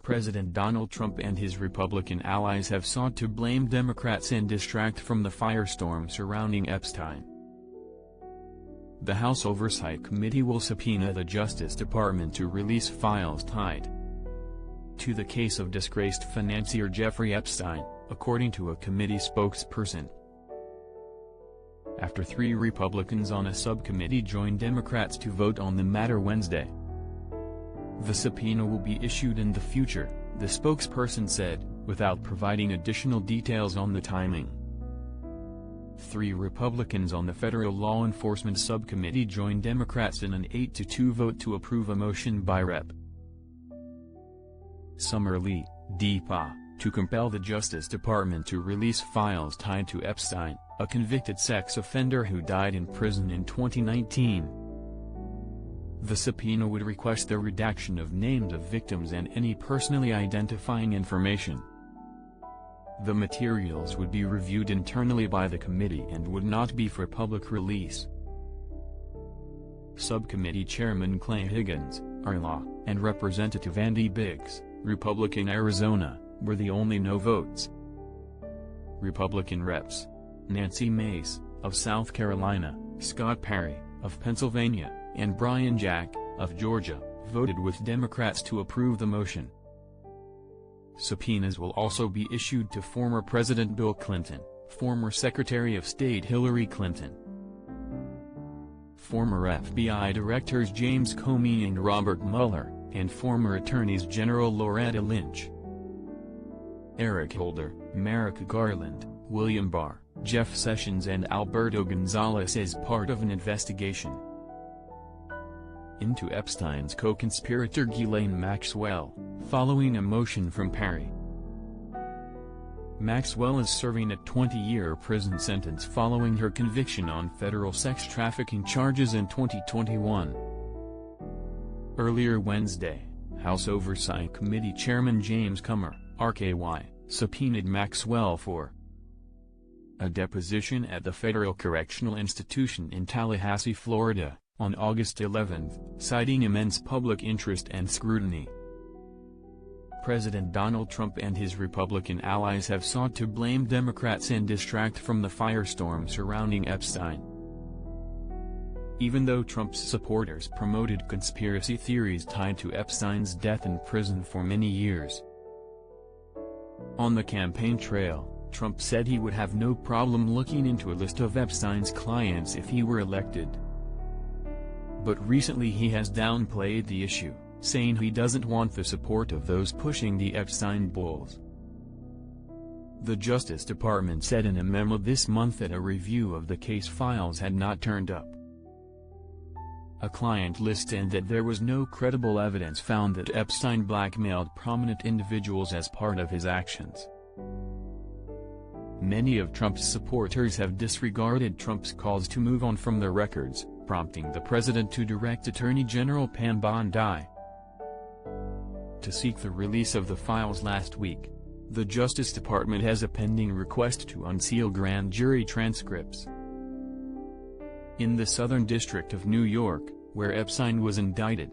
President Donald Trump and his Republican allies have sought to blame Democrats and distract from the firestorm surrounding Epstein. The House Oversight Committee will subpoena the Justice Department to release files tied to the case of disgraced financier Jeffrey Epstein, according to a committee spokesperson. After 3 Republicans on a subcommittee joined Democrats to vote on the matter Wednesday, the subpoena will be issued in the future, the spokesperson said, without providing additional details on the timing. 3 Republicans on the Federal Law Enforcement Subcommittee joined Democrats in an 8-2 vote to approve a motion by Rep. Summer Lee, DPA, to compel the Justice Department to release files tied to Epstein, a convicted sex offender who died in prison in 2019. The subpoena would request the redaction of names of victims and any personally identifying information. The materials would be reviewed internally by the committee and would not be for public release. Subcommittee Chairman Clay Higgins, RLA, and Representative Andy Biggs, Republican Arizona, were the only no votes. Republican Reps. Nancy Mace, of South Carolina, Scott Perry, of Pennsylvania, and Brian Jack, of Georgia, voted with Democrats to approve the motion. Subpoenas will also be issued to former President Bill Clinton, former Secretary of State Hillary Clinton, former FBI Directors James Comey and Robert Mueller, and former Attorneys General Loretta Lynch, Eric Holder, Merrick Garland, William Barr, Jeff Sessions and Alberto Gonzales as part of an investigation into Epstein's co-conspirator Ghislaine Maxwell, following a motion from Perry. Maxwell is serving a 20-year prison sentence following her conviction on federal sex trafficking charges in 2021. Earlier Wednesday, House Oversight Committee Chairman James Comer, RKY, subpoenaed Maxwell for a deposition at the Federal Correctional Institution in Tallahassee, Florida, on August 11, citing immense public interest and scrutiny. President Donald Trump and his Republican allies have sought to blame Democrats and distract from the firestorm surrounding Epstein. Even though Trump's supporters promoted conspiracy theories tied to Epstein's death in prison for many years. On the campaign trail, Trump said he would have no problem looking into a list of Epstein's clients if he were elected. But recently he has downplayed the issue, saying he doesn't want the support of those pushing the Epstein bulls. The Justice Department said in a memo this month that a review of the case files had not turned up a client list and that there was no credible evidence found that Epstein blackmailed prominent individuals as part of his actions. Many of Trump's supporters have disregarded Trump's calls to move on from the records, prompting the president to direct Attorney General Pam Bondi to seek the release of the files last week. The Justice Department has a pending request to unseal grand jury transcripts in the Southern District of New York, where Epstein was indicted.